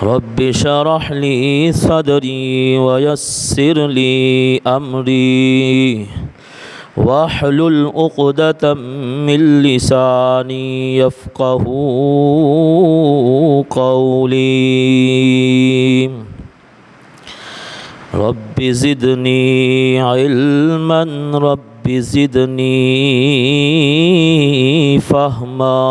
رب اشرح لي صدري ويسر لي أمري واحلل عقدة من لساني يفقهوا قولي رب زدني علما رب زدني فهما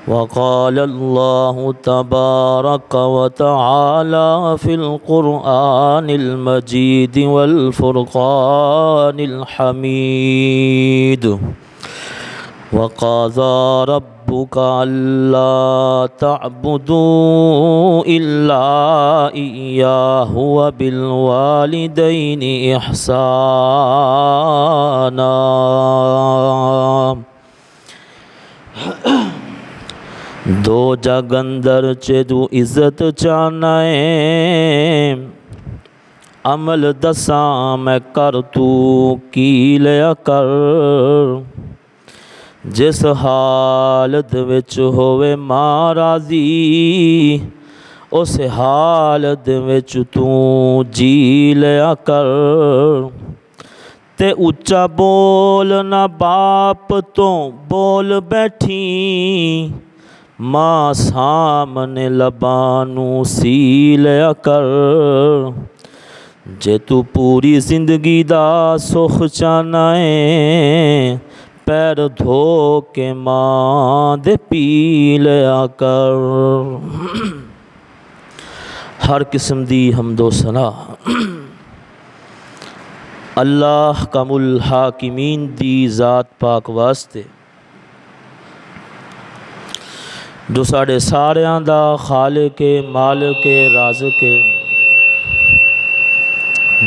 وقال الله تبارك وتعالى في القرآن المجيد والفرقان الحميد وقضى ربك ألا تعبدوا إلا إياه وبالوالدين إحسانا دو جگ اندر چدو عزت چاہنا ہے عمل دساں میں کر تو کی لیا کر جس حالت وچ ہووے ماں راضی اس حالت وچ تو جی لیا کر تے اچا بول نہ باپ تو بول بیٹھی ماں سامنے لبانوں سی لیا کر جے تو پوری زندگی دا سکھ چاہنا ہے پیر دھو کے ماں دے پی لیا کر۔ ہر قسم دی حمد و ثنا اللہ کم الحاکمین دی ذات پاک واسطے جو ساڑے ساریاں دا خالق مالک رازق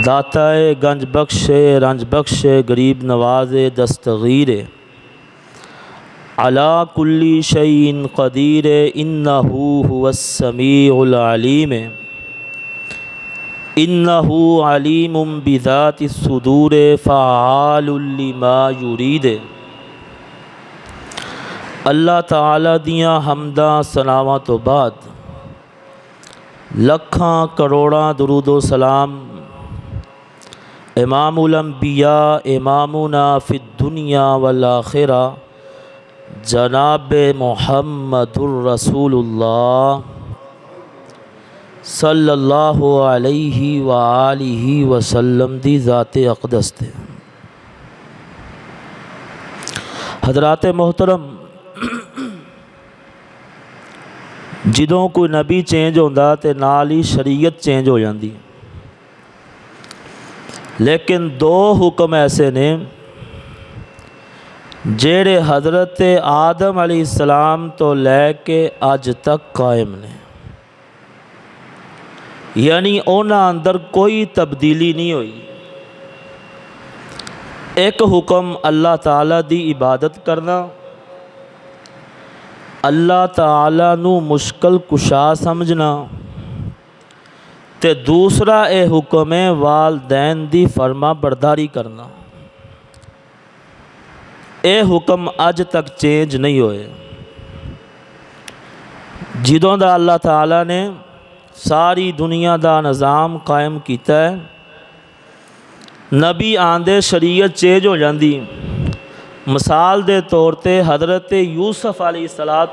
داتا گنج بخش رنج بخش غریب نواز دستگیر علی کل شیء قدیر انہ هو السمیع العلیم انہ علیم بذات الصدور فعال لما یرید۔ اللہ تعالیٰ دیاں حمداں ثناواں تو بعد لکھاں کروڑاں درود و سلام امام الانبیاء امامنا فی الدنیا والآخرہ جناب محمد الرسول اللہ صلی اللہ علیہ وآلہ وسلم دی ذات اقدس تے۔ حضرات محترم، جدوں کوئی نبی چینج ہوندا تے نال ہی شریعت چینج ہو جاندی، لیکن دو حکم ایسے نے جڑے حضرت آدم علیہ السلام تو لے کے اج تک قائم نے، یعنی انہاں اندر کوئی تبدیلی نہیں ہوئی۔ ایک حکم اللہ تعالیٰ دی عبادت کرنا، اللہ تعالیٰ نو مشکل کشا سمجھنا، تے دوسرا اے حکم ہے والدین دی فرما برداری کرنا۔ اے حکم اج تک چینج نہیں ہوئے۔ جدوں دا اللہ تعالیٰ نے ساری دنیا دا نظام قائم کیتا ہے، نبی آندے شریعت چینج ہو جاندی۔ مثال دے طور تے حضرت یوسف علیہ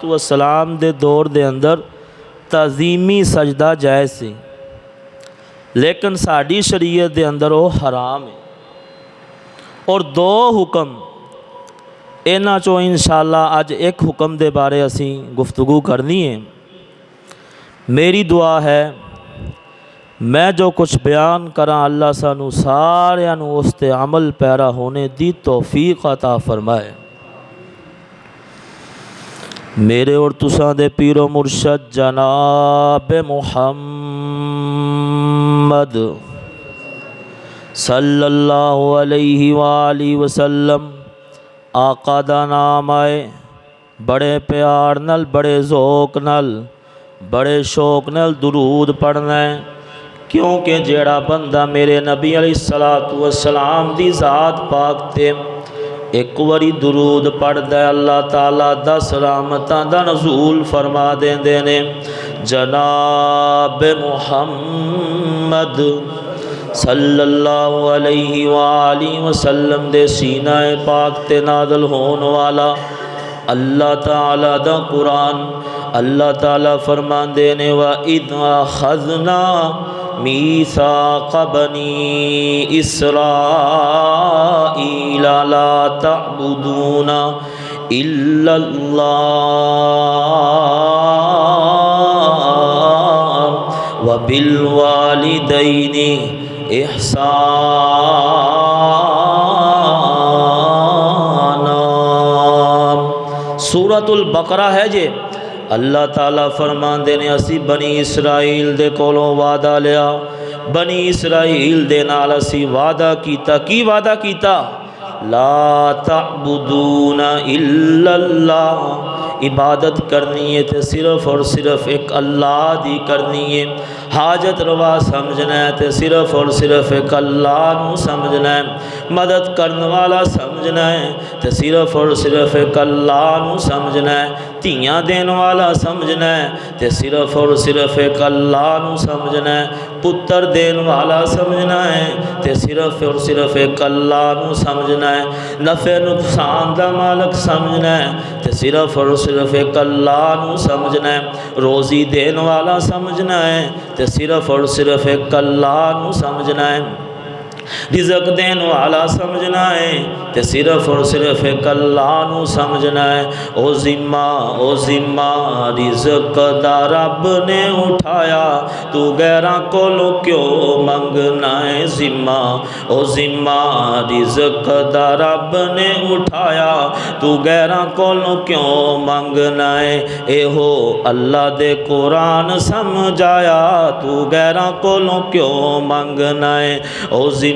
السلام دے دور دے اندر تعظیمی سجدہ جائز سی، لیکن ساڈی شریعت دے اندر وہ حرام ہے۔ اور دو حکم انہاں چوں انشاءاللہ اج ایک حکم دے بارے اسی گفتگو کرنی ہے۔ میری دعا ہے میں جو کچھ بیان کراں اللہ سانو ساریاں نو اس تے عمل پیرا ہونے دی توفیق عطا فرمائے۔ میرے اور تساں دے پیر و مرشد جناب محمد صلی اللہ علیہ وآلہ وسلم آقا دا نام آئے بڑے پیار نال بڑے ذوق نال بڑے شوق نال درود پڑھنا ہے، کیونکہ جیڑا بندہ میرے نبی علیہ السلام دی ذات پاک تے ایک واری درود پڑھدا ہے اللہ تعالیٰ 10 رحمتاں دا نزول فرما دیندے نے۔ جناب محمد صلی اللہ علیہ وآلہ وسلم دے سینہ پاک تے نازل ہون والا اللہ تعالیٰ دا قرآن، اللہ تعالیٰ فرماندے نے وَإِذْ أَخَذْنَا مِيثَاقَ بَنِي إِسْرَائِيلَ لَا تَعْبُدُونَ إِلَّا اللَّهَ وَبِالْوَالِدَيْنِ إِحْسَانًا۔ سورۃ البقرہ ہے جے۔ اللہ تعالیٰ فرماندے نے اسی بنی اسرائیل دے کولوں وعدہ لیا، بنی اسرائیل دے نال اسی وعدہ کیتا۔ کی وعدہ کیتا؟ لا تعبدون الا اللہ، عبادت کرنی ہے تے صرف اور صرف ایک اللہ دی کرنی ہے، حاجت روا سمجھنا ہے تے صرف اور صرف ایک اللہ نو سمجھنا ہے، مدد کرنے والا سمجھنا ہے تے صرف اور صرف ایک اللہ نو سمجھنا ہے، تیاں دین والا سمجھنا ہے تے صرف اور صرف ایک اللہ نو سمجھنا ہے، پتر دین والا سمجھنا ہے تے صرف اور صرف ایک اللہ نو سمجھنا ہے، نفع نقصان دا مالک سمجھنا ہے تے صرف اور صرف ایک اللہ نو سمجھنا ہے، روزی دین والا سمجھنا ہے تے صرف اور صرف ایک اللہ نو سمجھنا ہے، رزق دین والا سمجھنا ہے تے صرف اور صرف ایک اللہ نو سمجھنا ہے۔ او ذمہ رزق دا رب نے اٹھایا، تو غیراں کولوں کیوں منگنا ہے ذمہ؟ او ذمہ رزق دا رب نے اٹھایا، تو غیراں کولوں کیوں منگنا ہے؟ اے ہو اللہ دے قرآن سمجھایا، تو غیراں کولوں کیوں منگنا ہے؟ او ذمہ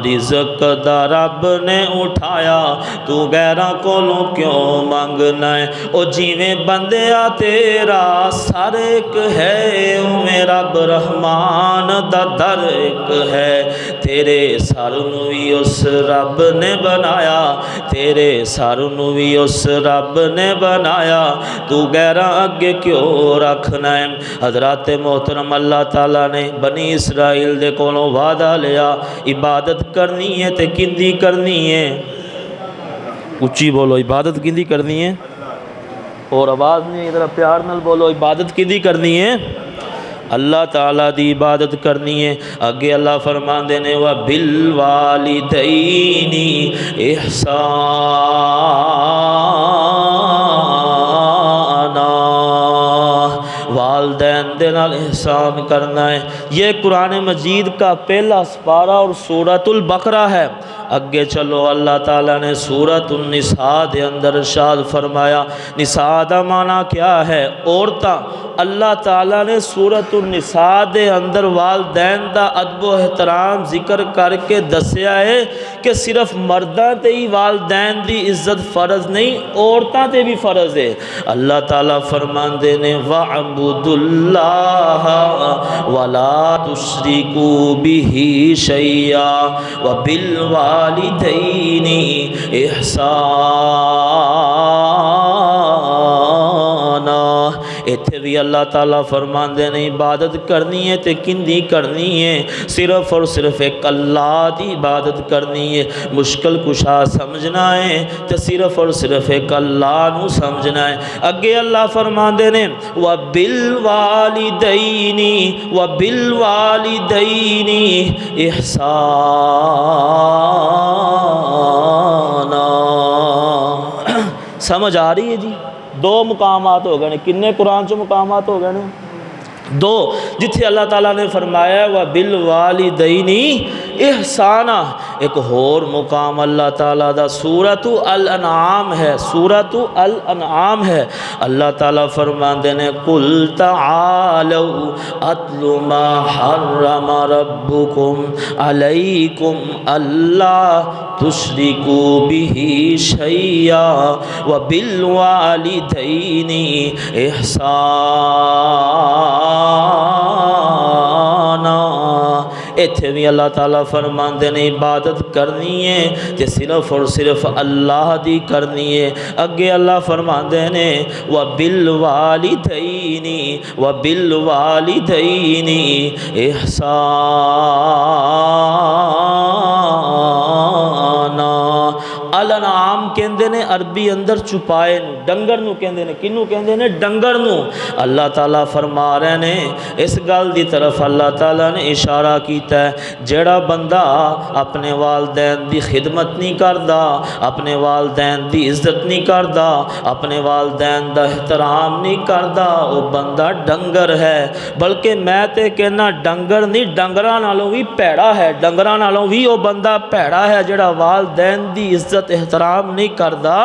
رزق دا رب نے اٹھایا، تو غیراں کولوں کیوں منگنا ہے؟ او جیویں بندیا تیرا سر ایک ہے، اویں رب رحمان دا در ایک ہے، تیرے سر نو وی اس رب نے بنایا، تیرے سر نو وی اس رب نے بنایا، تو غیراں اگے کیوں رکھنا ہے؟ حضرات محترم، اللہ تعالیٰ نے بنی اسرائیل دے کولوں وعدہ لیا، عبادت کرنی ہے تے کندی کرنی ہے؟ اچھی بولو، عبادت کندی کرنی ہے؟ اور آواز نہیں، ادھر پیار نال بولو، عبادت کندی کرنی ہے؟ اللہ تعالیٰ دی عبادت کرنی ہے۔ اگے اللہ فرماندے نے وَبِالْوَالِدَيْنِ إِحْسَانًا، والدین دے نال احسان کرنا ہے۔ یہ قرآن مجید کا پہلا سپارہ اور سورۃ البقرہ ہے۔ اگے چلو، اللہ تعالیٰ نے سورۃ النساء دے اندر ارشاد فرمایا۔ نساء دا معنی کیا ہے؟ عورتاں۔ اللہ تعالیٰ نے سورۃ النساء دے اندر والدین دا ادب و احترام ذکر کر کے دسیا ہے کہ صرف مرداں تے ہی والدین دی عزت فرض نہیں، عورتاں تے بھی فرض ہے۔ اللہ تعالیٰ فرماندے نے وَعْبُدُوا اللَّهَ وَلَا تُشْرِكُوا بِهِ شَيْئًا وَبِالْوَالِدَيْنِ إِحْسَانًا۔ ایتھے بھی اللہ تعالیٰ فرماندے نے عبادت کرنی ہے تے کندی کرنی ہے؟ صرف اور صرف ایک اللہ دی عبادت کرنی ہے، مشکل کشا سمجھنا ہے تے صرف اور صرف ایک اللہ نو سمجھنا ہے۔ اگے اللہ فرماندے نے وَبِالْوَالِدَيْنِ إِحْسَانًا۔ سمجھ آ رہی ہے جی؟ دو مقامات ہو گئے، کنے قرآن چ مقامات ہو گئے؟ دو، جتھے اللہ تعالیٰ نے فرمایا وَبِالْوَالِدَيْنِ احسانہ، ایک اور مقام اللہ تعالیٰ دا سورۃ الانعام ہے، سورۃ الانعام ہے۔ اللہ تعالیٰ فرماندے نے قُلْ تَعَالَوْا أَتْلُ مَا حَرَّمَ رَبُّكُمْ عَلَيْكُمْ أَلَّا تُشْرِكُوا بِهِ شَيْئًا وَبِالْوَالِدَيْنِ إِحْسَانًا۔ اتھے بھی اللہ تعالیٰ فرماندے نے عبادت کرنی ہے تے صرف اور صرف اللہ دی کرنی ہے۔ اگے اللہ فرماندے نے وَبِالْوَالِدَيْنِ احسانا۔ الانعام کہندے نے عربی اندر چپائے نو، ڈنگر نو کہندے نے، کنو کہندے نے؟ ڈنگر نو۔ اللہ تعالیٰ فرما رہے نے اس گل دی طرف اللہ تعالیٰ نے اشارہ کیتا ہے جیڑا بندہ اپنے والدین دی خدمت نہیں کردا، اپنے والدین دی عزت نہیں کردا، اپنے والدین دا احترام نہیں کردا، وہ بندہ ڈنگر ہے۔ بلکہ میں تے کہنا ڈنگر نہیں، ڈنگراں نالوں بھی پیڑا ہے، ڈنگراں نالوں بھی وہ بندہ پیڑا ہے جیڑا والدین دی عزت احترام نہیں کردا۔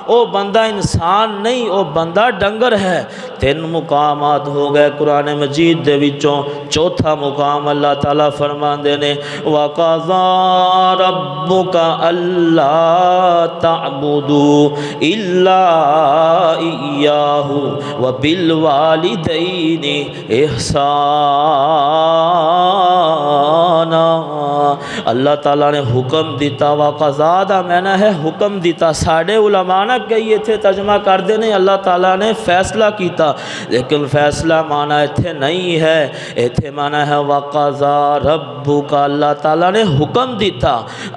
وہ بندہ انسان نہیں، وہ بندہ ڈنگر ہے۔ 3 مقامات ہو گئے قرآن مجید دے وچوں، چوتھا مقام اللہ تعالیٰ فرماندے نے وَقَضَىٰ رَبُّكَ أَلَّا تَعْبُدُوا إِلَّا إِيَّاهُ وَبِالْوَالِدَيْنِ إِحْسَانًا۔ اللہ تعالیٰ نے حکم دیتا، وَقَضَىٰ دا معنی ہے حکم دیتا۔ ساڑھے علماء نہ کئی اتھے ترجمہ کر دینے اللہ تعالیٰ نے فیصلہ کیتا، لیکن فیصلہ معنی اتھے نہیں ہے، اتھے معنی ہے وَقَضَىٰ رَبُّكَ، اللہ تعالیٰ نے حکم دیتا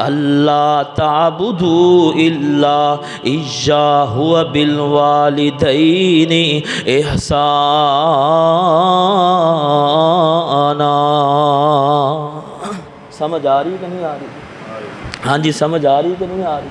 اللہ تعبدوا الا إِيَّاهُ وَبِالْوَالِدَيْنِ إِحْسَانًا۔ سمجھ آ رہی کہ نہیں آ رہی؟ ہاں جی سمجھ آ رہی کہ نہیں آ رہی؟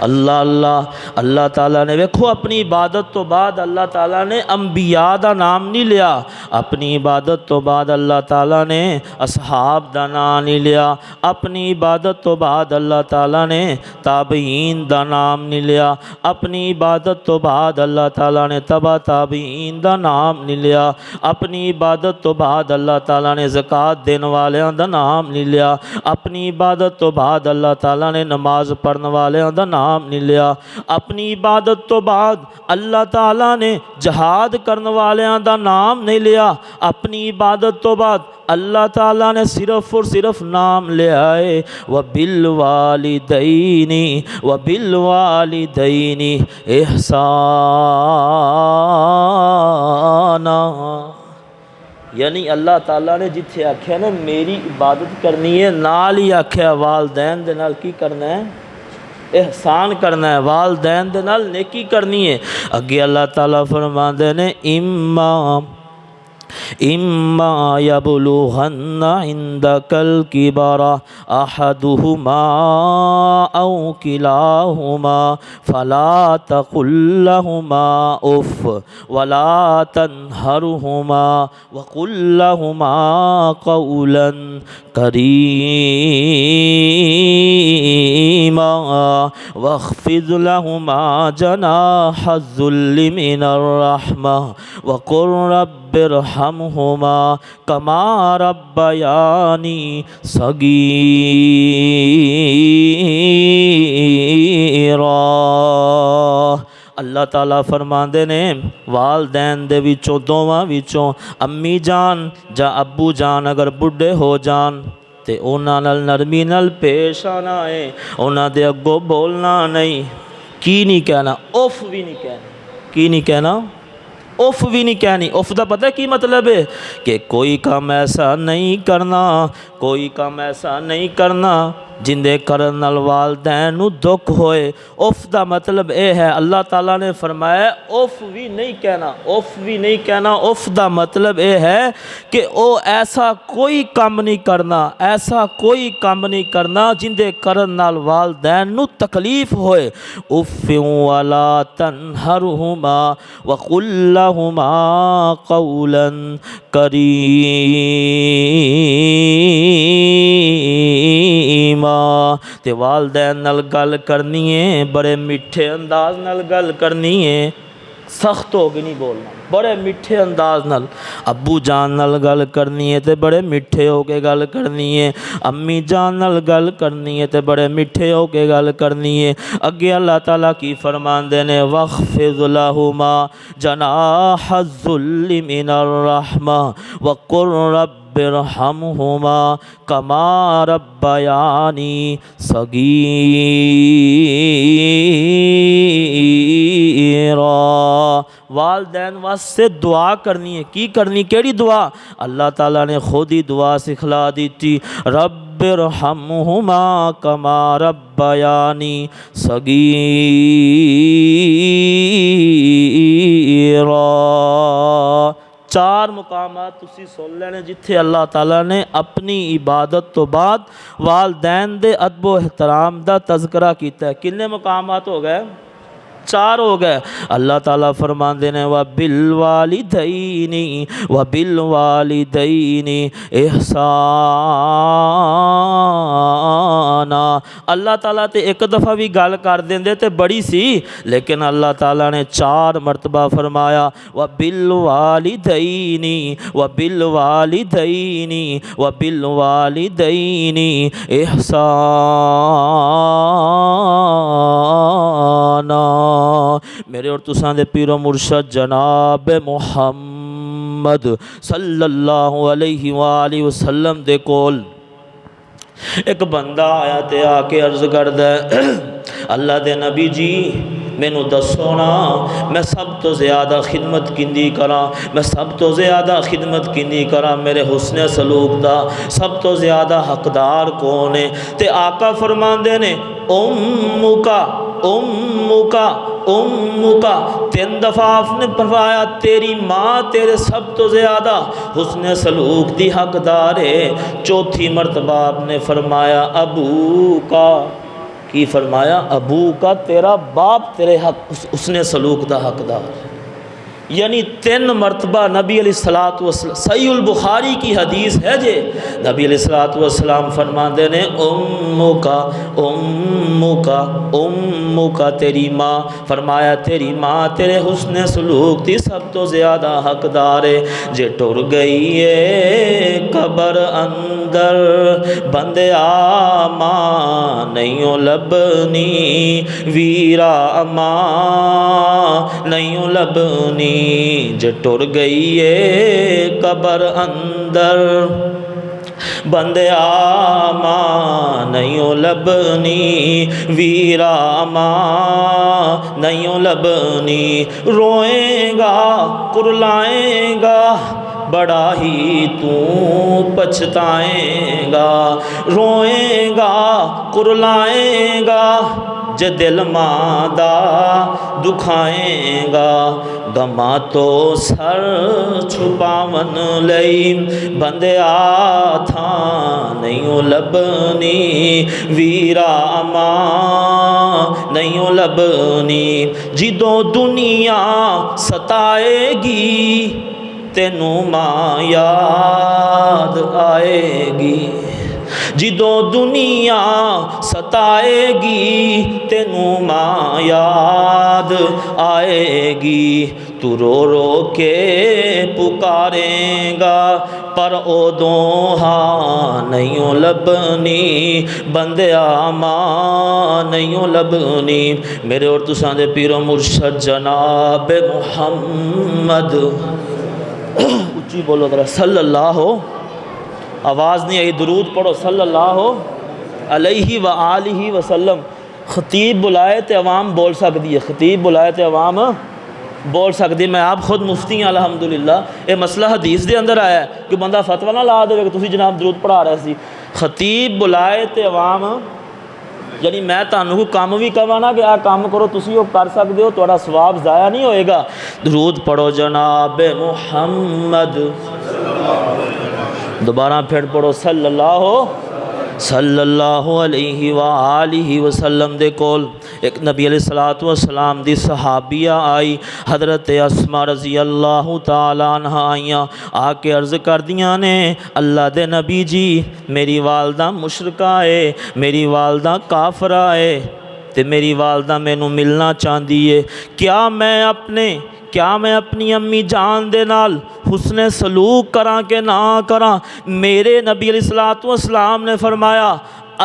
اللہ تعالیٰ نے ویکھو اپنی عبادت تو بعد اللہ تعالیٰ نے انبیاء دا نام نہیں لیا، اپنی عبادت تو بعد اللہ تعالیٰ نے اصحاب دا نام نہیں لیا، اپنی عبادت تو بعد اللہ تعالیٰ نے تابعین دا نام نہیں لیا، اپنی عبادت تو بعد اللہ تعالیٰ نے تبع تابعین دا نام نہیں لیا، اپنی عبادت تو بعد اللہ تعالیٰ نے زکوٰۃ دین والیاں دا نام نہیں لیا، اپنی عبادت تو بعد اللہ تعالیٰ نے نماز پڑھن والیاں دا نام نہیں لیا، اپنی عبادت تو بعد اللہ تعالیٰ نے جہاد کرنے والیاں دا نام نہیں لیا، اپنی عبادت تو بعد اللہ تعالیٰ نے صرف اور صرف نام لیا ہے وَبِالْوَالِدَيْنِ احسانا۔ یعنی اللہ تعالیٰ نے جتھے آکھیا نا میری عبادت کرنی ہے، نال ہی آکھیا والدین دے نال کی کرنا ہے؟ احسان کرنا ہے، والدین دے نال نیکی کرنی ہے۔ اگے اللہ تعالیٰ فرماندے نے اِمَّا يَبْلُغَنَّ عِندَكَ الْكِبَرَ أَحَدُهُمَا أَوْ كِلَاهُمَا فَلَا تَقُل لَّهُمَا أُفٍّ وَلَا تَنْهَرْهُمَا وَقُل لَّهُمَا قَوْلًا كَرِيمًا وَاخْفِضْ لَهُمَا جَنَاحَ الذُّلِّ مِنَ الرَّحْمَةِ وَقُل رَّبِّ ارحمهما كما ربياني صغيرا۔ اللہ تعالیٰ فرماندے نے والدین دے وچوں دوواں وچوں امی جان جا ابو جان اگر بڈھے ہو جان تے انہاں نال نرمی نال پیش آنا ہے، انہاں دے اگوں بولنا نہیں، کی نہیں کہنا؟ اف بھی نہیں کہنا۔ کی نہیں کہنا؟ اف بھی نہیں کہنی۔ اف دا پتہ کی مطلب ہے کہ کوئی کام ایسا نہیں کرنا، کوئی کام ایسا نہیں کرنا جن دے کرن نال والدین نو دکھ ہوئے۔ اف دا مطلب اے ہے، اللہ تعالیٰ نے فرمایا اف بھی نہیں کہنا، اف بھی نہیں کہنا۔ اف دا مطلب اے ہے کہ او ایسا کوئی کام نہیں کرنا، ایسا کوئی کام نہیں کرنا جن دے کرن نال والدین نو تکلیف ہوئے۔ اف ولا تنہرہما وقل لہما قولا کریما۔ تے والدین نال گل کرنی ہے، بڑے میٹھے انداز نال گل کرنی ہے، سخت ہو کے نہیں بولنا، بڑے میٹھے انداز نال۔ ابو جان نال گل کرنی ہے تے بڑے میٹھے ہو کے گل کرنی ہے، امی جان نال گل کرنی ہے تے بڑے میٹھے ہو کے گل کرنی ہے۔ اگے اللہ تعالیٰ کی فرماندے نے وَاخْفِضْ لَهُمَا جَنَاحَ الذُّلِّ مِنَ الرَّحْمَةِ وَقُل رَّبِّ رب ارحمہما کما ربیانی صغیرا۔ والدین واسطے دعا کرنی ہے، کی کرنی، کیڑی دعا؟ اللہ تعالیٰ نے خود ہی دعا سکھلا دیتی، رب ارحمہما کما ربیانی صغیرا۔ چار مقامات تسی سن لینے جتھے اللہ تعالیٰ نے اپنی عبادت تو بعد والدین دے ادب و احترام دا تذکرہ کیتا ہے۔ کنے مقامات ہو گئے؟ چار ہو گئے۔ اللہ تعالیٰ فرماندے نے وَبِالْوَالِدَيْنِ احسانا۔ اللہ تعالیٰ تے ایک دفعہ بھی گل کر دیندے تے بڑی سی، لیکن اللہ تعالیٰ نے چار مرتبہ فرمایا وَبِالْوَالِدَيْنِ احسانا۔ میرے اور تساں دے پیر و مرشد جناب محمد صلی اللہ علیہ وآلہ وسلم دے کول ایک بندہ آیا تے آ کے عرض کردا ہے اللہ دے نبی جی مینو دسو نا میں سب تو زیادہ خدمت کندی کراں، میں سب تو زیادہ خدمت کندی کراں، میرے حسن سلوک دا سب تو زیادہ حقدار کون ہے؟ تے آقا فرماندے نے امکا امکا امکا، تین دفعہ آپ نے فرمایا تیری ماں تیرے سب تو زیادہ حسن سلوک دی حقدار ہے۔ چوتھی مرتبہ آپ نے فرمایا ابو کا، کی فرمایا ابو کا، تیرا باپ تیرے حق حسن سلوک دا حقدار، یعنی تین مرتبہ نبی علیہ الصلوۃ والسلام، صحیح البخاری کی حدیث ہے جے، نبی علیہ الصلوۃ والسلام فرماندے نے امکا امکا امکا، تیری ماں، فرمایا تیری ماں تیرے حسن سلوک دی سب تو زیادہ حقدار ہے۔ جے ٹر گئی ہے قبر اندر بندیا ماں نہیں لبنی، ویرا ماں نہیں لبنی، جے ٹر گئی ہے قبر اندر بندیا ماں نہیں لبنی، ویرا ماں نہیں لبنی، روئیں گا کرلائیں گا بڑا ہی تو پچھتائیں گا، روئیں گا کرلائیں گا جے دل ماں دا دکھائیں گا، گما تو سر چھپاون لئی بندیا تھا نہیں لبنی، ویرا ماں نہیں لبنی، جدوں دنیا ستائے گی تینوں ماں یاد آئے گی، جدوں دنیا ستائے گی تینوں ماں یاد آئے گی، تو رو رو کے پکاریں گا پر اودوں ہاں نہیں لبنی، بندیا ماں نہیں لبنی۔ میرے اور تساں دے پیر و مرشد جناب محمد، اچھی بولو ذرا، صلی اللہ، آواز نہیں آئی، درود پڑھو صلی اللہ علیہ وآلہ وسلم۔ خطیب بلائے تے عوام بول سکتی ہے، خطیب بلائے تے عوام بول سکتی ہے۔ میں آپ خود مفتی ہوں الحمدللہ، یہ مسئلہ حدیث دے اندر آیا ہے کہ بندہ فتویٰ نہ لا دے کہ تسی جناب درود پڑھا رہے سی، خطیب بلائے تے عوام، یعنی میں تانوں کو کام بھی کہاں نا کہ آ کام کرو تسی وہ کر سکتے ہو، تھوڑا ثواب ضائع نہیں ہوئے گا۔ درود پڑھو جناب محمد، دوبارہ پھر پڑھو صلی اللہ علیہ وآلہ وسلم دے کول ایک نبی علیہ السلام دی صحابیہ آئی، حضرت اسماء رضی اللہ تعالیٰ عنہ آئیاں، آ کے عرض کر دیاں نے اللہ دے نبی جی میری والدہ مشرکہ ہے، میری والدہ کافرہ ہے تے میری والدہ مینوں ملنا چاہندی ہے، کیا میں اپنی امی جان دے نال حسن سلوک کراں کہ نہ کراں؟ میرے نبی علیہ السلام نے فرمایا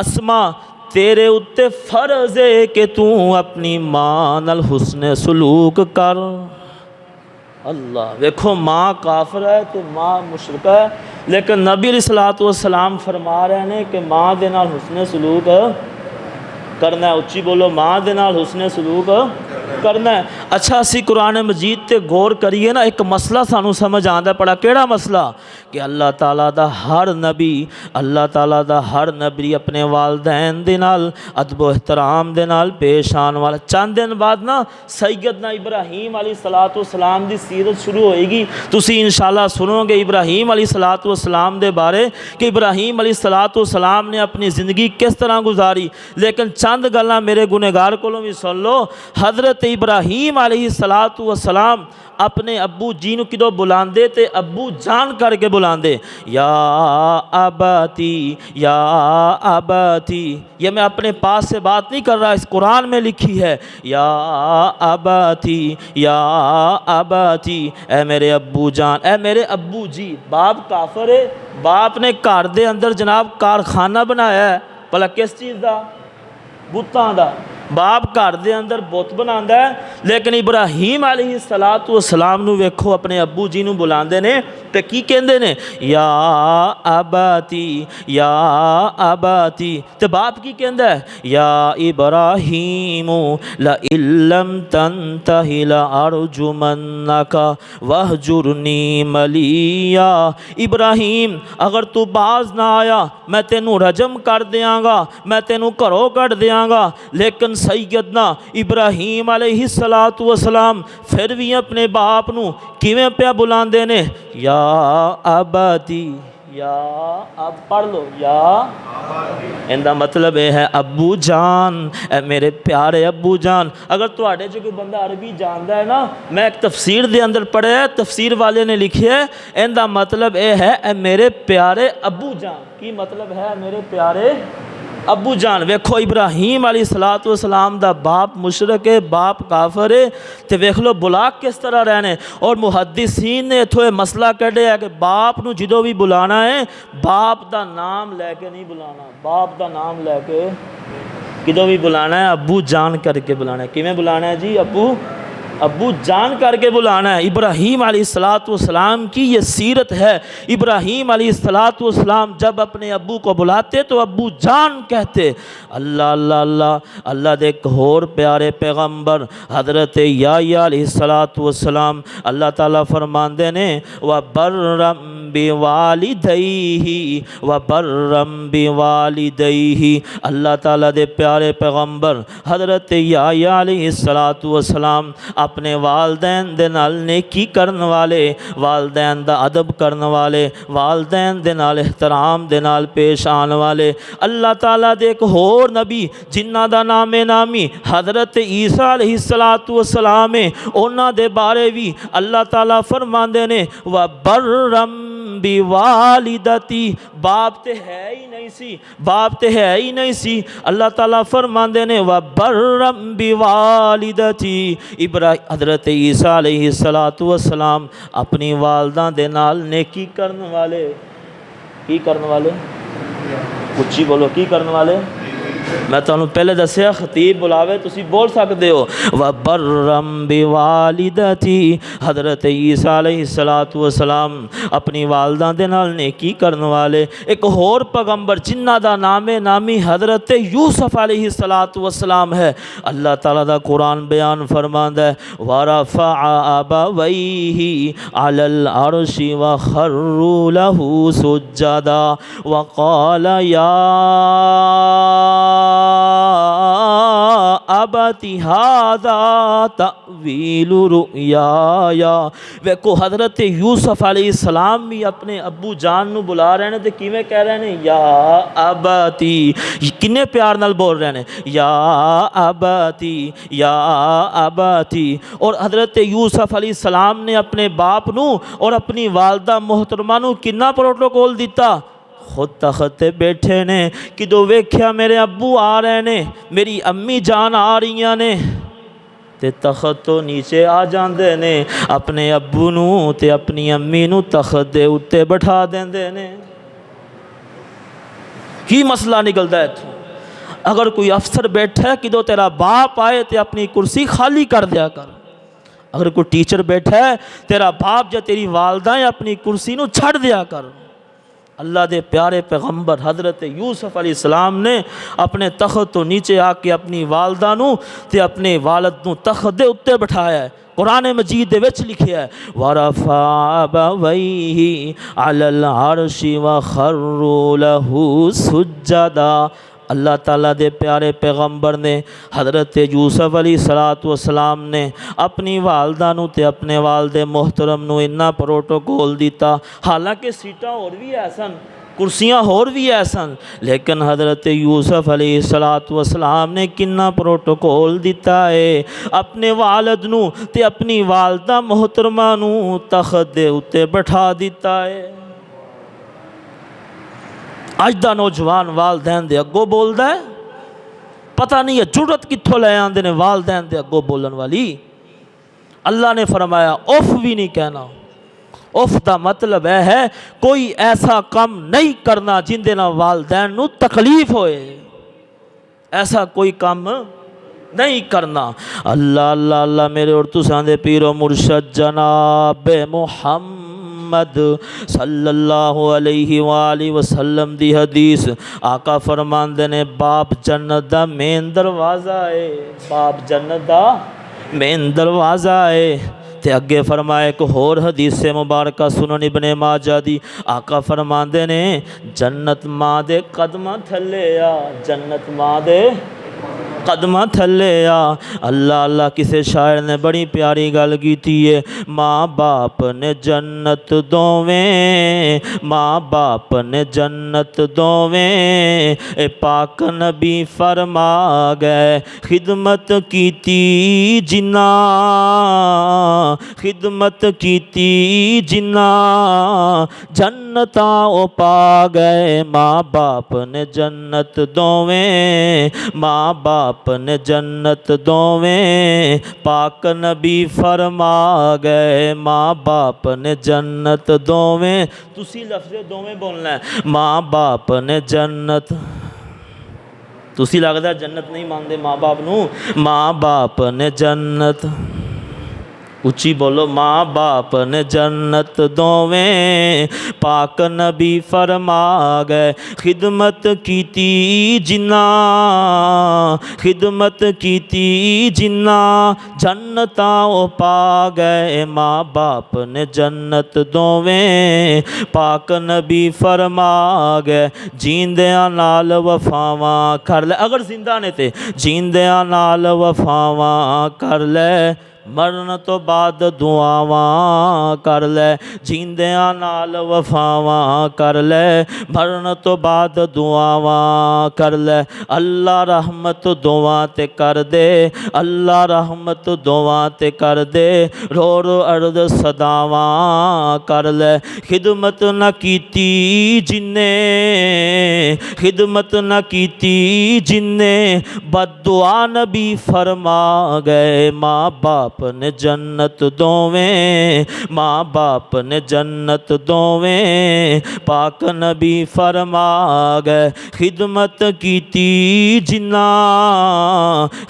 اسما تیرے اتے فرض ہے کہ تو اپنی ماں نال حسن سلوک کر۔ اللہ ویکھو ماں کافر ہے تو ماں مشرکہ ہے، لیکن نبی علیہ الصلوۃ والسلام فرما رہے ہیں کہ ماں دے نال حسن سلوک کرنا ہے۔ اچھی بولو، ماں دے نال حسن سلوک کرنا ہے۔ اچھا اسی قرآن مجید تے غور کریے نا، ایک مسئلہ سانوں سمجھ آندا پڑا، کیڑا مسئلہ؟ کہ اللہ تعالیٰ دا ہر نبی اپنے والدین دے نال ادب و احترام دے نال پیش آن والا۔ چند دن بعد نا سیدنا ابراہیم علیہ السلام دی سیرت شروع ہوئے گی، تسی انشاءاللہ سنو گے ابراہیم علیہ السلام دے بارے کہ ابراہیم علیہ السلام نے اپنی زندگی کس طرح گزاری۔ لیکن چند گلاں میرے گنہگار کولوں بھی سن لو۔ حضرت ابراہیم علیہ السلام اپنے ابو جی نو کدو بلاندے تے ابو جان کر کے بلاندے، یا اباتی یا اباتی۔ یہ میں اپنے پاس سے بات نہیں کر رہا، اس قرآن میں لکھی ہے، یا اباتی یا اباتی، اے میرے ابو جان، اے میرے ابو جی۔ باپ کافر ہے، باپ نے گھر دے اندر جناب کارخانہ بنایا ہے، بھلا کس چیز دا؟ بتاں دا۔ باپ گھر دے اندر بت بناتا ہے، لیکن ابراہیم علیہ السلام نو ویکھو اپنے ابو جی نو بلاندے نے تے کی کہندے نے؟ یا اباتی یا اباتی۔ تے باپ کی کہندا ہے؟ یا ابراہیم لئن لم تنتہ لارجمنک واہجرنی ملیا۔ ابراہیم اگر تو باز نہ آیا میں تینوں رجم کر دیاں گا، میں تینوں گھروں کڈ دیاں گا۔ لیکن سیدنا ابراہیم علیہ السلام پھر بھی اپنے باپ نو کیویں پیا بلاندے نے؟ یا اباتی، یا اب پڑھ لو، یا ان دا مطلب یہ ہے ابو جان، اے میرے پیارے ابو جان۔ اگر تواڈے جو کوئی بندہ عربی جاندا ہے نا، میں ایک تفسیر دے اندر پڑھیا ہے، تفسیر والے نے لکھیا ہے ان دا مطلب یہ ہے اے میرے پیارے ابو جان۔ کی مطلب ہے میرے پیارے ابو جان؟ ویکھو ابراہیم علیہ السلام دا باپ مشرک ہے، باپ کافر ہے، تے ویکھ لو بلا کس طرح رہنے۔ اور محدثین نے اتھوں یہ مسئلہ کڈیا ہے کہ باپ نو جدوں بھی بلانا ہے باپ دا نام لے کے نہیں بلانا، باپ دا نام لے کے کدوں بھی بلانا ہے ابو جان کر کے بلانا ہے۔ کیویں بلانا ہے جی؟ ابو جان کر کے بلانا ہے۔ ابراہیم علیہ السلام کی یہ سیرت ہے۔ ابراہیم علیہ السلام جب اپنے ابو کو بلاتے تو ابو جان کہتے۔ اللہ اللہ اللہ اللہ دے ایک اور پیارے پیغمبر حضرت یحییٰ علیہ السلام اللہ تعالیٰ فرماندے نے وَبَرًّا بِوَالِدَيْهِ وَبَرًّا بِوَالِدَيْهِ۔ اللہ تعالیٰ دے پیارے پیغمبر حضرت یحییٰ علیہ السلام اپنے والدین دے نال نیکی کرن والے، والدین دا ادب کرن والے، والدین دے نال احترام دے نال پیش آن والے۔ اللہ تعالیٰ دے ایک اور نبی جنہ دا نام نامی حضرت عیسیٰ علیہ السلام ہے، انہاں دے بارے بھی اللہ تعالیٰ فرماندے نے وَبَرًّا بِوَالِدَتِي۔ باپ تے ہے ہی نہیں سی، باپ تے ہے ہی نہیں سی، اللہ تعالیٰ فرماندے نے وَبَرًّا بِوَالِدَتِي۔ حضرت عیسیٰ علیہ السلام اپنی والدہ دے نال نیکی کرن والے، کی کرن والے؟ اچھی بولو، کی کرن والے؟ میں تمہیں پہلے دسیا خطیب بلاوے تسی بول سکتے ہو وَبَرًّا بِوَالِدَتِي۔ حضرت عیسیٰ علیہ السلام اپنی والدہ دے نال نیکی کرن والے۔ ایک اور پیغمبر جنہ دا نام نامی حضرت یوسف علیہ السلام ہے، اللہ تعالیٰ دا قرآن بیان فرماندا ہے وَرَفَعَ أَبَوَيْهِ عَلَى الْعَرْشِ وَخَرُّوا لَهُ سُجَّدًا وَقَالَ يَا ابتی ھذا تأویل رؤیایا۔ ویکھو حضرت یوسف علیہ السلام بھی اپنے ابو جان نو بلا رہے ہیں تے کیویں کہہ رہے ہیں؟ یا ابتی۔ کنے پیار نال بول رہے ہیں؟ یا ابتی یا ابتی۔ اور حضرت یوسف علیہ السلام نے اپنے باپ نو اور اپنی والدہ محترمہ نو کنا پروٹوکول دیتا؟ خود تخت بیٹھے نے، کدو ویکھیا میرے ابو آ رہے نے، میری امی جان آ رہی نے تے تخت تو نیچے آ جاندے نے، اپنے ابو نو تے اپنی امی نو تخت دے اتے بٹھا دیندے نے۔ کی مسئلہ نکلتا ہے تو؟ اگر کوئی افسر بیٹھا ہے کدو تیرا باپ آئے تے اپنی کرسی خالی کر دیا کر، اگر کوئی ٹیچر بیٹھا ہے تیرا باپ یا تیری والدہ ہے اپنی کرسی نو چھڑ دیا کر۔ اللہ دے پیارے پیغمبر حضرت یوسف علیہ السلام نے اپنے تخت تو نیچے آ کے اپنی والدہ نو تے اپنے والد نو تخت دے اتے بٹھایا ہے۔ قرآن مجید دے وچ لکھیا ہے وَرَفَعَ أَبَوَيْهِ عَلَى الْعَرْشِ وَخَرُّوا لَهُ سُجَّدًا۔ اللہ تعالیٰ دے پیارے پیغمبر نے حضرت یوسف علیہ السلام نے اپنی والدہ نو تے اپنے والد محترم نو اتنا پروٹوکول دیتا، حالانکہ سیٹاں اور بھی ایسن، کرسیاں اور بھی ایسن، لیکن حضرت یوسف علیہ السلام نے کنا پروٹوکول دیتا ہے، اپنے والد نو تے اپنی والدہ محترمہ نو تخت دے اتے بٹھا دیتا ہے۔ اج دا نوجوان والدین دے اگوں بولدا ہے، پتہ نہیں ہے جرت کتھوں لے آندے نے والدین دے اگوں بولن والی۔ اللہ نے فرمایا اف بھی نہیں کہنا۔ اف دا مطلب ہے کوئی ایسا کام نہیں کرنا جن دے نال والدین نو تکلیف ہوئے، ایسا کوئی کام نہیں کرنا۔ اللہ اللہ اللہ میرے اور تساں دے پیر و مرشد جناب محمد صلی اللہ علیہ وآلہ وسلم دی حدیث، آقا فرماندے نے باپ جنت دا مین دروازہ ہے، باپ جنت دا مین دروازہ ہے۔ تے اگے فرمایا ایک ہور حدیث مبارکہ سنن ابن ماجہ دی، آقا فرماندے نے جنت ماں دے قدمہ تھلے آ، جنت ماں دے قدمہ تھلے آ۔ اللہ اللہ کسے شاعر نے بڑی پیاری گل کیتی ہے، ماں باپ نے جنت دوویں، ماں باپ نے جنت دوویں، اے پاک نبی فرما گئے خدمت کیتی جنہ، خدمت کیتی جنہ جنتاں او پا گئے، ماں باپ نے جنت دوویں، ماں باپ نے جنت دوویں، پاک نبی فرما گئے ماں باپ نے جنت دوویں۔ تسی لفظ دوویں بولنا ہے، ماں باپ نے جنت، تسی لگدا جنت نہیں مانتے ماں باپ نو، ماں باپ نے جنت، اچھی بولو، ماں باپ نے جنت دوویں، پاک نبی فرما گئے خدمت کیتی جنہ، خدمت کیتی جنہ جنتاں او پا گئے، ماں باپ نے جنت دوویں، پاک نبی فرما گئے جیندیاں نال وفاواں کر لے، اگر زندہ نے تے جیندیاں نال وفاواں کر لے، مرن تو بعد دعاواں کر لے، جیندیاں نال وفاواں کر لے، مرن تو بعد دعاواں کر لے، اللہ رحمت دعا تے کر دے، اللہ رحمت دعا تے کر دے، رو رو عرض صداواں کر لے، خدمت نہ کیتی جنے، خدمت نہ کیتی جنے، بد دعا نبی فرما گئے، ماں باپ نے جنت دوویں، ماں باپ نے جنت دوویں، پاک نبی فرما گئے خدمت کیتی جنہ،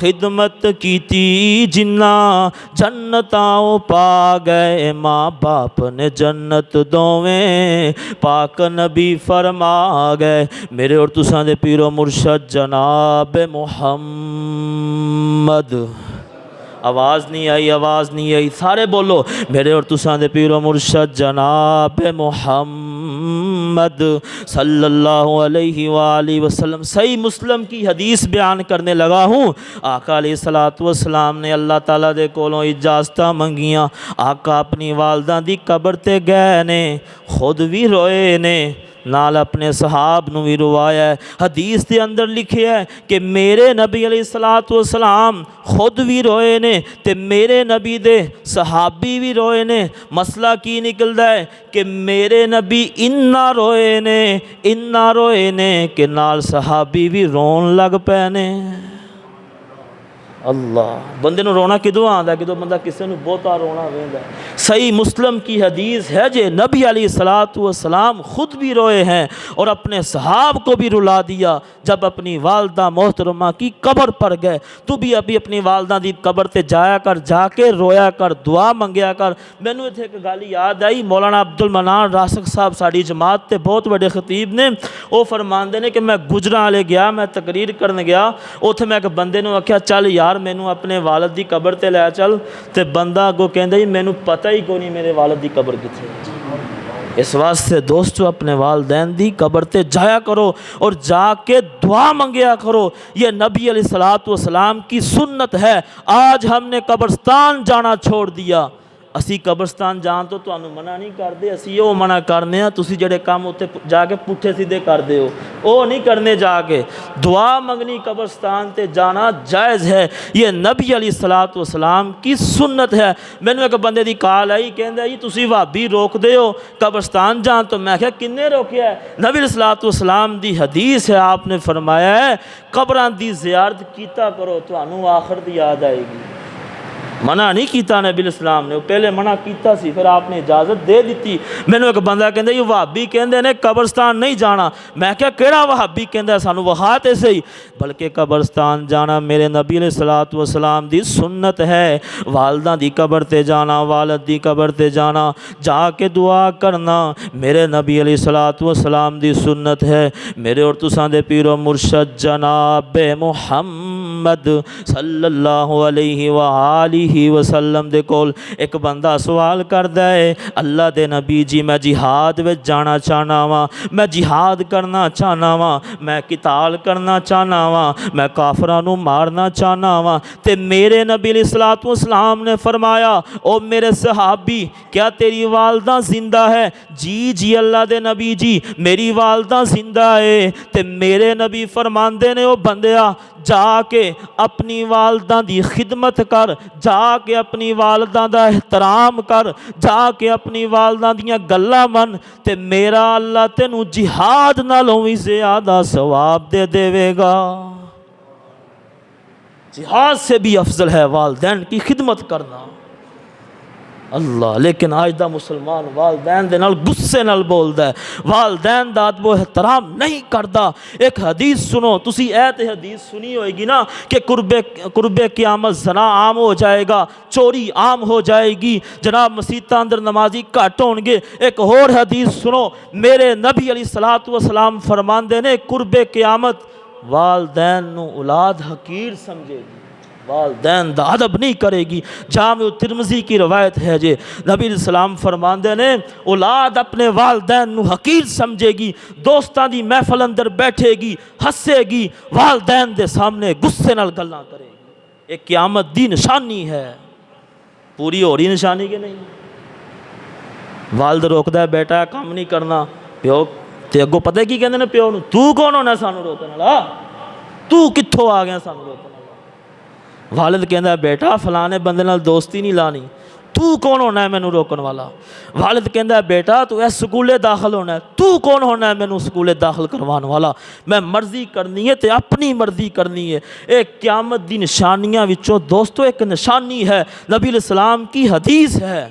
خدمت کیتی جنہ جنتاں او پا گئے، ماں باپ نے جنت دوویں، پاک نبی فرما گئے میرے اور تساں دے پیر و مرشد جناب محمد۔ آواز نہیں آئی، آواز نہیں آئی، سارے بولو، میرے اور تساں دے پیر و مرشد جناب محمد صلی اللہ علیہ وآلہ وسلم۔ صحیح مسلم کی حدیث بیان کرنے لگا ہوں، آقا علیہ السلام نے اللہ تعالیٰ دے کولوں اجازتاں منگیاں، آقا اپنی والدہ دی قبر تے گئے نے، خود بھی روئے نے، نال اپنے صحاب نو بھی روایا ہے۔ حدیث دے اندر لکھیا ہے کہ میرے نبی علیہ السلام خود بھی روئے نے تے میرے نبی دے صحابی بھی روئے نے۔ مسئلہ کی نکلدا ہے کہ میرے نبی اتنا روئے نے کہ نال صحابی بھی رون لگ پے نے۔ اللہ بندے نو رونا کدوں آندا ہے کدوں بندہ کسے نو بہتا رونا ویندا ہے۔ صحیح مسلم کی حدیث ہے جے نبی علیہ الصلوۃ والسلام خود بھی روئے ہیں اور اپنے صحاب کو بھی رلا دیا جب اپنی والدہ محترمہ کی قبر پر گئے۔ تو بھی ابھی اپنی والدہ دی قبر تے جایا کر، جا کے رویا کر، دعا منگیا کر۔ مینوں ایتھے ایک گل یاد آئی، مولانا عبد المنان راسخ صاحب ساڈی جماعت تے بہت بڑے خطیب نے، وہ فرماندے نے کہ میں گجراں والے گیا، میں تقریر کرن گیا، اوتھے میں ایک بندے نو آکھیا چل یار مینوں اپنے والد دی قبر تے لے چل، تے بندہ اگوں کہندا جی مینوں پتہ ہی کوئی نہیں میرے والد دی قبر کتھے ہے۔ اس واسطے دوستو اپنے والدین دی قبر تے جایا کرو اور جا کے دعا منگیا کرو، یہ نبی علیہ الصلوۃ والسلام کی سنت ہے۔ آج ہم نے قبرستان جانا چھوڑ دیا۔ اسی قبرستان جان تو تانوں منع نہیں کردے، اسی یہ منع کرنے ہیں تسی جڑے کام اتنے جا کے پٹھے سیدھے کردے ہو وہ نہیں کرنے، جا کے دعا منگنی قبرستان تے جانا جائز ہے، یہ نبی علیہ الصلوۃ والسلام کی سنت ہے۔ مینوں ایک بندے دی کال آئی، کہندا جی تسی وہابی روک دے ہو قبرستان جان، تو میں کہا کنے روکیا ہے؟ نبی علیہ الصلوۃ والسلام دی حدیث ہے، آپ نے فرمایا ہے قبراں دی زیارت کیتا کرو تانوں آخرت یاد آئے گی۔ منع نہیں کیتا نبی الاسلام نے، وہ پہلے منع کیتا سی پھر آپ نے اجازت دے دیتی۔ مینوں ایک بندہ کہندا یہ وہابی کہندے نے قبرستان نہیں جانا، میں کہا کیڑا وہابی کہندا ہے سانوں وہا تے صحیح، بلکہ قبرستان جانا میرے نبی علیہ الصلوۃ والسلام دی سنت ہے۔ والدہ دی قبر تے جانا، والد دی قبر تے جانا، جا کے دعا کرنا میرے نبی علیہ الصلوۃ والسلام دی سنت ہے۔ میرے اور تساں دے پیر و مرشد جناب محمد صلی اللہ علیہ وآلہ وسلم دے کول ایک بندہ سوال کردا ہے، اللہ دے نبی جی میں جہاد وچ جانا چاہنا وا، میں جہاد کرنا چاہنا وا، میں قتال کرنا چاہنا وا، میں کافراں نو مارنا چاہنا وا، تے میرے نبی علیہ الصلوۃ والسلام نے فرمایا او میرے صحابی کیا تیری والدہ زندہ ہے؟ جی جی اللہ دے نبی جی میری والدہ زندہ ہے۔ تے میرے نبی فرماندے نے او بندیا جا کے اپنی والدہ دی خدمت کر، جا کے اپنی والدہ دا احترام کر، جا کے اپنی والدہ دیاں گلاں من، تے میرا اللہ تینوں جہاد نالوں وی زیادہ ثواب دے دے گا۔ جہاد سے بھی افضل ہے والدین کی خدمت کرنا۔ اللہ لیکن آج دا مسلمان والدین دے نال غصے نال بولدا ہے، والدین دا ادب و احترام نہیں کردا۔ ایک حدیث سنو، تسی ایت حدیث سنی ہوئے گی نا کہ قرب قیامت زنا عام ہو جائے گا، چوری عام ہو جائے گی، جناب مسیتاں اندر نمازی گھٹ ہون گے۔ ایک اور حدیث سنو، میرے نبی علیہ الصلوۃ والسلام فرماندے نے قرب قیامت والدین نو اولاد حقیر سمجھے گی، والدین دا ادب نہیں کرے گی۔ جامع ترمذی کی روایت ہے جے نبی علیہ السلام فرماندے نے اولاد اپنے والدین نو حقیر سمجھے گی، دوستاں دی محفل اندر بیٹھے گی، ہسے گی، والدین دے سامنے غصے نال گلاں کرے گی۔ ایک قیامت دی نشانی ہے، پوری ہو رہی نشانی کہ نہیں؟ والد روکدا ہے بیٹا کام نہیں کرنا، پیو تے اگوں پتہ کی کہندے نے پیو نو تو کون ہونا سانو روکن والا، تو کتھوں آ گیا سانو روکن والا؟ والد کہندا ہے بیٹا فلانے بندے نال دوستی نہیں لانی، تو کون ہونا ہے مینوں روکن والا؟ والد کہندا ہے بیٹا تو اس سکولے داخل ہونا ہے، تو کون ہونا ہے مینوں سکولے داخل کروان والا؟ میں مرضی کرنی ہے تے اپنی مرضی کرنی ہے۔ ایک قیامت دی نشانیاں وچوں دوستو ایک نشانی ہے، نبی علیہ السلام کی حدیث ہے۔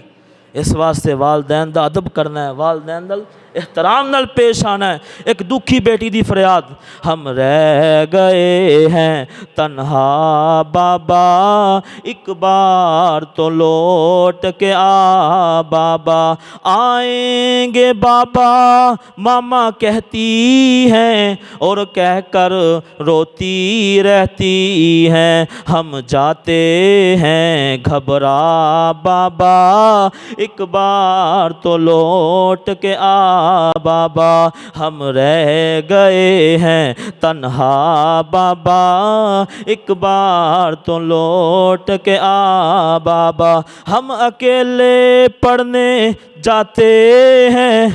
اس واسطے والدین دا ادب کرنا ہے، والدین نال احترام نال پیش آنا ہے۔ ایک دکھی بیٹی دی فریاد، ہم رہ گئے ہیں تنہا بابا ایک بار تو لوٹ کے آ بابا، آئیں گے بابا ماما کہتی ہیں اور کہہ کر روتی رہتی ہیں، ہم جاتے ہیں گھبرا بابا ایک بار تو لوٹ کے آ بابا، ہم رہ گئے ہیں تنہا بابا ایک بار تو لوٹ کے آ بابا، ہم اکیلے پڑھنے جاتے ہیں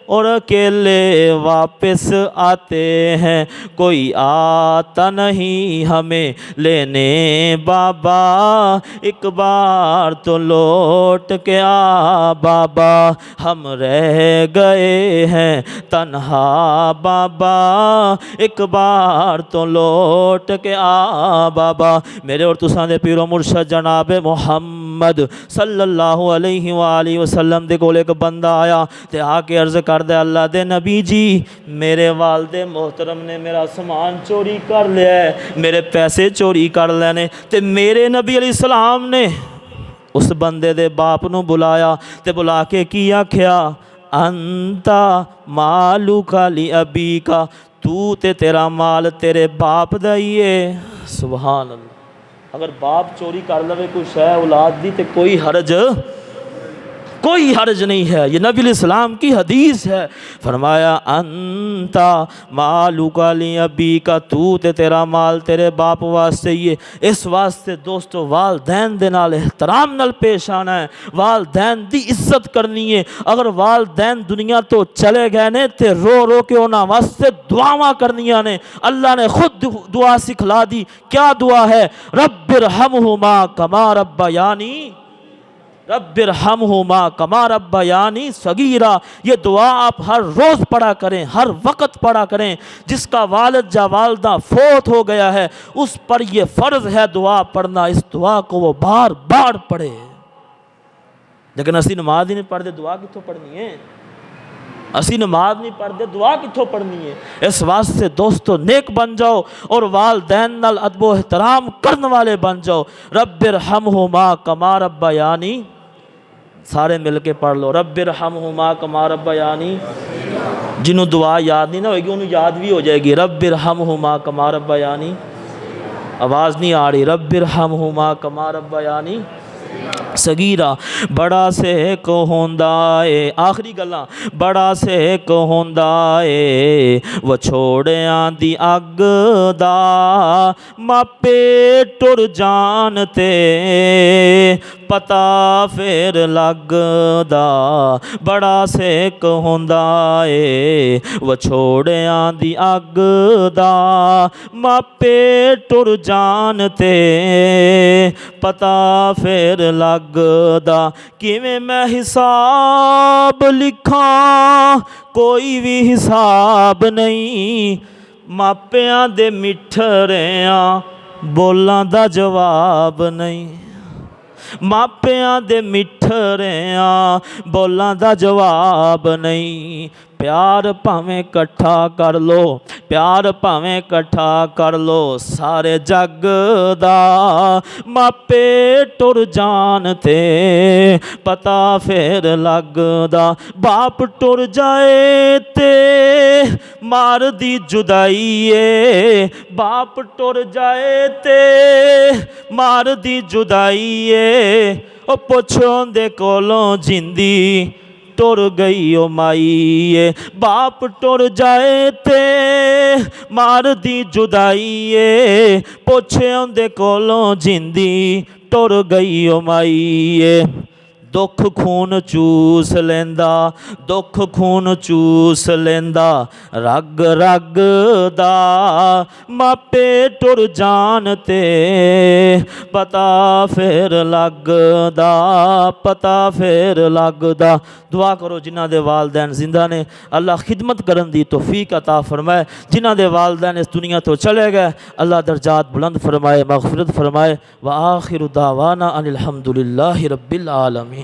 اور اکیلے واپس آتے ہیں، کوئی آتا نہیں ہمیں لینے بابا، ایک بار تو لوٹ کے آ بابا، ہم رہ گئے ہیں تنہا بابا، ایک بار تو لوٹ کے آ بابا۔ میرے اور تساں دے پیر و مرشد جناب محمد صلی اللہ علیہ وآلہ وسلم دے کول ایک بندہ آیا تے آ کے عرض کردے اللہ دے نبی جی میرے والد محترم نے میرا سامان چوری کر لیا ہے، میرے پیسے چوری کر لینے، تے میرے نبی علیہ السلام نے اس بندے دے باپ نو بلایا تے بلا کے کی آکھیا انتا مالک لابیک، تو تے تیرا مال تیرے باپ دا ہی ہے۔ سبحان اللہ، اگر باپ چوری کر لے کوئی شے اولاد دی تے کوئی حرج نہیں ہے، یہ نبی علیہ السلام کی حدیث ہے۔ فرمایا انتا مالک لابیک، تو تے تیرا مال تیرے باپ واسطے ہی ہے۔ اس واسطے دوستو والدین دے نال احترام نال پیش آنا ہے، والدین دی عزت کرنی ہے۔ اگر والدین دنیا تو چلے گئے نے تے رو رو کے انہاں واسطے دعاواں کرنیاں نے۔ اللہ نے خود دعا سکھلا دی، کیا دعا ہے؟ رب ارحمہما کما ربیانی رب ارحمہما کما ربیانی صغیرا۔ یہ دعا آپ ہر روز پڑھا کریں، ہر وقت پڑھا کریں۔ جس کا والد یا والدہ فوت ہو گیا ہے اس پر یہ فرض ہے دعا پڑھنا، اس دعا کو وہ بار بار پڑھے۔ لیکن اسی نماز ہی نہیں پڑھتے، دعا کتوں پڑھنی ہے؟ اسی نماز نہیں پڑھتے، دعا کتوں پڑھنی ہے؟ اس واسطے دوستو نیک بن جاؤ اور والدین نال ادب و احترام کرنے والے بن جاؤ۔ رب ارحمہما کما ربیانی، سارے مل کے پڑھ لو، رب ارحمہما کما ربیانی۔ جنہوں دعا یاد نہیں نہ ہوئے گی انہوں یاد بھی ہو جائے گی، رب ارحمہما کما ربیانی۔ آواز نہیں آ رہی، رب ارحمہما کما ربیانی صغیرا۔ بڑا سیک ہوندا اے، آخری گلاں، بڑا سیک ہوندا اے وہ چھوڑیاں دی اگ دا، ماپے ٹر جان تے پتا پھر لگدا، بڑا سیک ہوندا اے وہ چھوڑیاں دی اگ دا، ماپے ٹر جان تے پتا پھر لگدا، کیویں میں حساب لکھاں کوئی بھی حساب نہیں، ماپیاں دے مٹھڑیاں بولاں دا جواب نہیں، ماپیاں دے مٹھڑیاں بولاں دا جواب نہیں۔ پیار پاویں کٹھا کر لو، پیار پاویں کٹھا کر لو سارے جگ دا، ماپے ٹر جان تے پتا پھر لگدا، باپ ٹر جائے تے مار دی جدائی ہے، باپ ٹر جائے تے مار دی جدائی ہے، او پوچھوں دے کولوں جیندی ٹر گئی او مائی ہے، باپ ٹر جائے تے مار دی جدائی ہے، پوچھے اندے کولوں جیندی ٹر گئی او مائی ہے۔ دکھ خون چوس لیندا، دکھ خون چوس لیندا رگ رگ دا، ماپے ٹر جان تے پتا پھر لگدا، پتا پھر لگدا۔ دعا کرو جنہ دے والدین زندہ نے اللہ خدمت کرن دی توفیق عطا فرمائے، جنہ دے والدین اس دنیا تو چلے گئے اللہ درجات بلند فرمائے، مغفرت فرمائے۔ وآخر دعوانا ان الحمدللہ رب العالمین۔